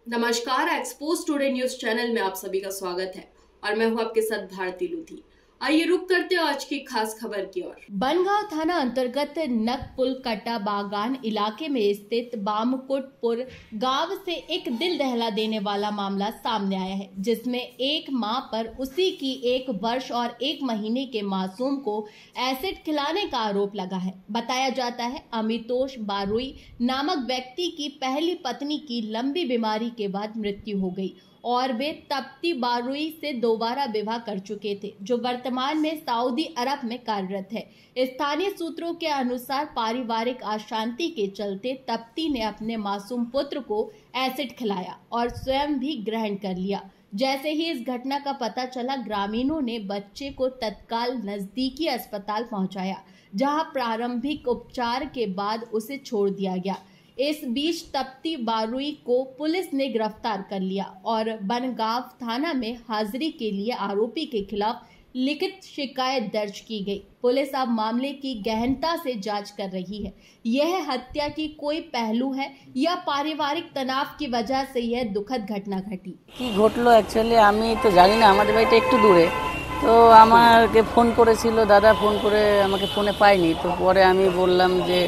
नमस्कार, expose today news channel में आप सभी का स्वागत है और मैं हूं आपके साथ भारती लुधी। आइए रुक करते हैं आज की खास खबर की ओर। बनगांव थाना अंतर्गत नकपुल कट्टा बागान इलाके में स्थित बामकुटपुर गांव से एक दिल दहला देने वाला मामला सामने आया है, जिसमें एक मां पर उसी की 1 वर्ष और 1 महीने के मासूम को एसिड खिलाने का आरोप लगा है। बताया जाता है अमितोष बारुई नामक व्यक्ति की पहली पत्नी की लंबी बीमारी के बाद मृत्यु हो गई और वे तप्ती बारुई से दोबारा विवाह कर चुके थे, जो वर्तमान में सऊदी अरब में कार्यरत है। स्थानीय सूत्रों के अनुसार पारिवारिक अशांति के चलते तप्ती ने अपने मासूम पुत्र को एसिड खिलाया और स्वयं भी ग्रहण कर लिया। जैसे ही इस घटना का पता चला, ग्रामीणों ने बच्चे को तत्काल नजदीकी अस्पताल पहुंचाया, जहां प्रारंभिक उपचार के बाद उसे छोड़ दिया गया। इस बीच तप्ती बारुई को पुलिस ने गिरफ्तार कर लिया और बनगांव थाना में हाजिरी के लिए आरोपी के खिलाफ लिखित शिकायत दर्ज की गई। पुलिस अब मामले की गहनता से जांच कर रही है। यह हत्या की कोई पहलू है या पारिवारिक तनाव की वजह से यह दुखद घटना घटी। কি ঘটলো অ্যাকচুয়ালি আমি তো জানি না, আমাদের বাড়িটা একটু দূরে। তো আমাকে ফোন করেছিল দাদা, ফোন করে আমাকে ফোনে পাইনি। তো পরে আমি বললাম যে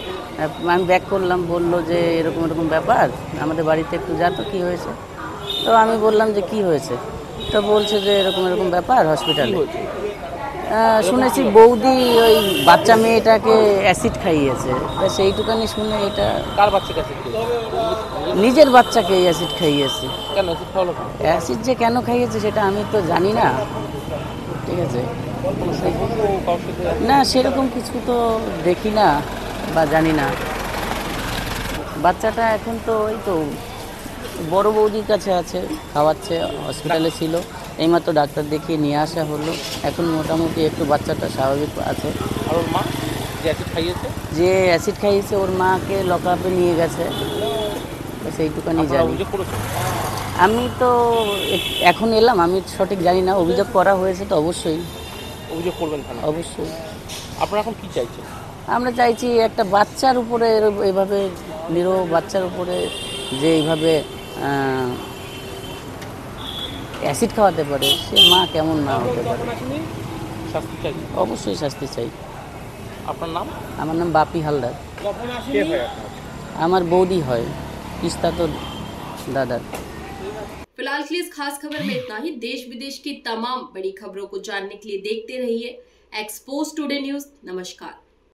আমি ব্যাক করলাম, বললো যে এরকম এরকম ব্যাপার, আমাদের বাড়িতে একটু যা তো কী হয়েছে। তো আমি বললাম যে কি হয়েছে, তো বলছে যে এরকম এরকম ব্যাপার হসপিটালে। শুনেছি বৌদি ওই বাচ্চা মেয়েটাকে অ্যাসিড খাইয়েছে, তা সেইটুকানি শুনে এটা কার বাচ্চাকে অ্যাসিড নিজের বাচ্চাকে অ্যাসিড খাইয়েছে। কেন অ্যাসিড খাওয়ালো? অ্যাসিড যে কেন খাইয়েছে সেটা আমি তো জানি না, ঠিক আছে। না সেরকম কিছু তো দেখি না বা জানি না। বাচ্চাটা এখন তো ওই তো বড় বৌদির কাছে আছে, খাওয়াচ্ছে, হসপিটালে ছিল, এইমাত্র ডাক্তার দেখিয়ে নিয়ে আসা হলো। এখন মোটামুটি একটু বাচ্চাটা স্বাভাবিক আছে। আর ওর মা যে অ্যাসিড খাইয়েছে, ওর মাকে লকআপে নিয়ে গেছে, সেইটুকানি জানি। আমি তো এখন এলাম, আমি সঠিক জানি না। অভিযোগ করা হয়েছে তো অবশ্যই অভিযোগ করবেন থানা? অবশ্যই। আপনারা এখন কি চাইছেন? আমরা চাইছি একটা বাচ্চার উপরে এইভাবে, নিরীহ বাচ্চার উপরে যে এইভাবে অ্যাসিড খাওয়াতে পারে, সে মা কেমন না হতে পারে। শাস্তি চাই? অবশ্যই শাস্তি চাই। আপনার নাম? আমার নাম বাপি হালদার। কে হয় আপনার? আমার बौदी है, रिश्ता तो दादा। फिलहाल के लिए इस खास खबर में इतना ही। देश विदेश की तमाम बड़ी खबरों को जानने के लिए देखते रहिए एक्सपोज टुडे न्यूज। नमस्कार।